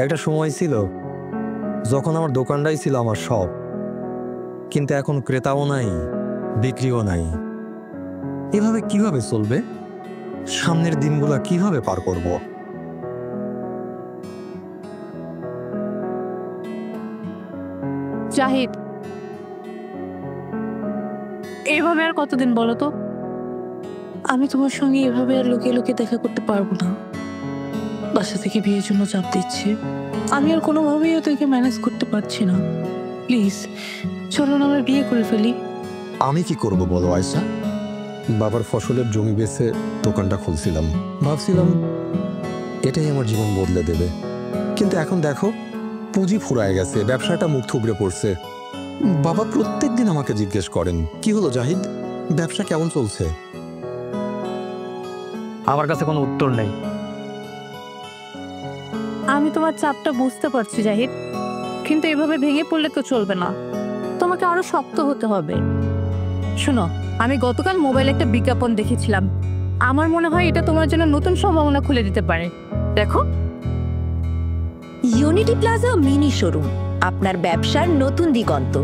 একটা সময় ছিল যখন আমার দোকানটাই ছিল আমার সব, কিন্তু এখন ক্রেতাও নাই, বিক্রিও নাই। এভাবে কিভাবে চলবে? সামনের দিনগুলা কিভাবে পার করব? জাহিদ, এভাবে আর কতদিন বলো তো? আমি তোমার সঙ্গে এভাবে আর লুকিয়ে লুকিয়ে দেখা করতে পারবো না। বাসা থেকে বিয়ের জন্য চাপ দিচ্ছে, আমি আর কোনোভাবেই ওদেরকে ম্যানেজ করতে পারছি না। প্লিজ চলো না আমরা বিয়ে করে ফেলি। আমি কি করব বলো আয়শা? বাবার ফসলের জমি বেচে দোকানটা খুলছিলাম, ভাবছিলাম এটাই আমার জীবন বদলে দেবে। কিন্তু এখন দেখো, পুঁজি ফুরায় গেছে, ব্যবসাটা মুখ থুবড়ে পড়ছে। বাবা প্রত্যেকদিন আমাকে জিজ্ঞেস করেন, কি হলো জাহিদ, ব্যবসা কেমন চলছে? আমার কাছে কোনো উত্তর নেই। আমি তোমার চাপটা বুঝতে পারছি জাহিদ, কিন্তু এভাবে ভেঙে পড়লে তো চলবে না, তোমাকে আরো শক্ত হতে হবে। শোনো, আমি গতকাল মোবাইলে একটা বিজ্ঞাপন দেখেছিলাম, আমার মনে হয় এটা তোমার জন্য নতুন সম্ভাবনা খুলে দিতে পারে। দেখো, ইউনিটি প্লাজা মিনি শোরুম, আপনার ব্যবসার নতুন দিগন্ত।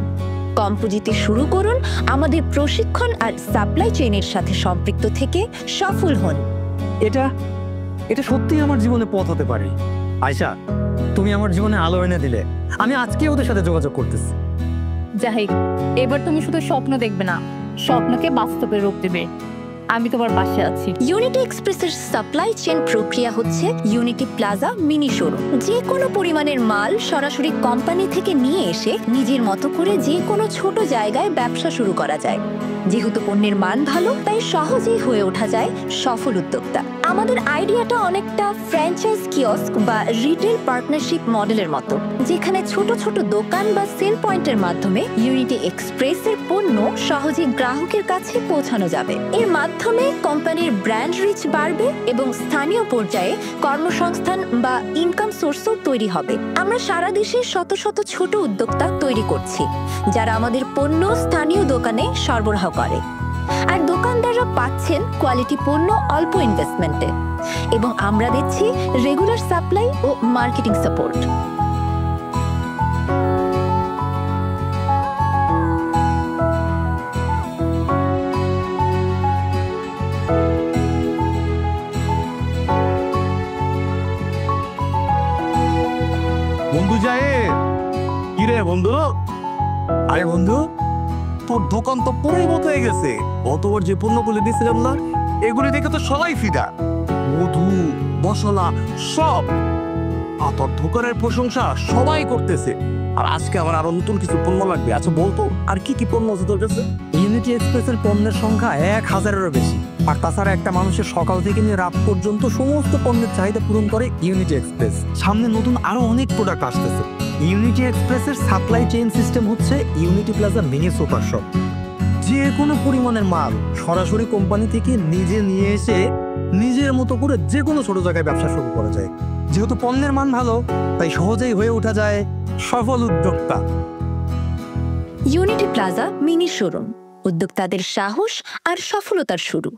কম পুঁজিতে শুরু করুন, আমাদের প্রশিক্ষণ আর সাপ্লাই চেইনের সাথে সম্পৃক্ত থেকে সফল হন। এটা সত্যি আমার জীবনে পথ হতে পারে। আয়শা, তুমি আমার জীবনে আলো এনে দিলে। আমি আজকে ওদের সাথে যোগাযোগ করতেছি। জাহিদ, এবার তুমি শুধু স্বপ্ন দেখবে না, স্বপ্নকে বাস্তবে রূপ দেবে। আমি তোমার পাশে আছি। ইউনিটি এক্সপ্রেসের সাপ্লাই চেইন প্রক্রিয়া হচ্ছে ইউনিটি প্লাজা মিনি শোরুম। যে কোনো পরিমাণের মাল সরাসরি কোম্পানি থেকে নিয়ে এসে নিজের মতো করে যে কোনো ছোট জায়গায় ব্যবসা শুরু করা যায়। যেহেতু পণ্যের মান ভালো, তাই সহজেই হয়ে ওঠা যায় সফল উদ্যোক্তা। আমাদের আইডিয়াটা অনেকটা ফ্র্যাঞ্চাইজ কিয়স্ক বা রিটেল পার্টনারশিপ মডেলের মতো, যেখানে ছোট ছোট দোকান বা সেল পয়েন্টের মাধ্যমে ইউনিটি এক্সপ্রেসের পণ্য সহজে গ্রাহকের কাছে পৌঁছানো যাবে। এর মাধ্যমে কোম্পানির ব্র্যান্ড রিচ বাড়বে এবং স্থানীয় পর্যায়ে কর্মসংস্থান বা ইনকাম সোর্সও তৈরি হবে। আমরা সারা দেশে শত শত ছোট উদ্যোক্তা তৈরি করছি, যারা আমাদের পণ্য স্থানীয় দোকানে সরবরাহ করে। আর দোকানদাররা পাচ্ছেন কোয়ালিটি পণ্য অল্প ইনভেস্টমেন্টে, এবং আমরা দিচ্ছি রেগুলার সাপ্লাই ও মার্কেটিং সাপোর্ট। বন্ধু জাহিদ, কি রে বন্ধু? আরে বন্ধু, তোর দোকান তো পুরোই মতো হয়ে গেছে। গতবার যে পণ্যগুলো দিয়েছিলাম না, এগুলি দেখে তো সবাই ফিদা। মধু, মশলা সব। আর তোর দোকানের প্রশংসা সবাই করতেছে। আর আজকে আমার আরো নতুন কিছু পণ্য লাগবে। আচ্ছা বলতো, আর কি কি পণ্য আছে তোর কাছে? ইউনিটি এক্সপ্রেসের পণ্যের সংখ্যা 1000-এরও বেশি। আর তাছাড়া একটা মানুষের সকাল থেকে নিয়ে রাত পর্যন্ত সমস্ত পণ্যের চাহিদা পূরণ করে ইউনিটি এক্সপ্রেস। সামনে নতুন আরো অনেক প্রোডাক্ট আসতেছে। ইউনিটি এক্সপ্রেসের সাপ্লাই চেইন সিস্টেম হচ্ছে unity plaza mini super shop. যে কোনো পরিমাণের মাল সরাসরি কোম্পানি থেকে নিজে নিয়ে এসে নিজের মতো করে যে কোনো ছোট জায়গায় ব্যবসা শুরু করা যায়। যেহেতু পণ্যের মান ভালো, তাই সহজেই হয়ে ওঠা যায় সফল উদ্যোক্তা। ইউনিটি প্লাজা মিনি শোরুম, উদ্যোক্তাদের সাহস আর সফলতার শুরু।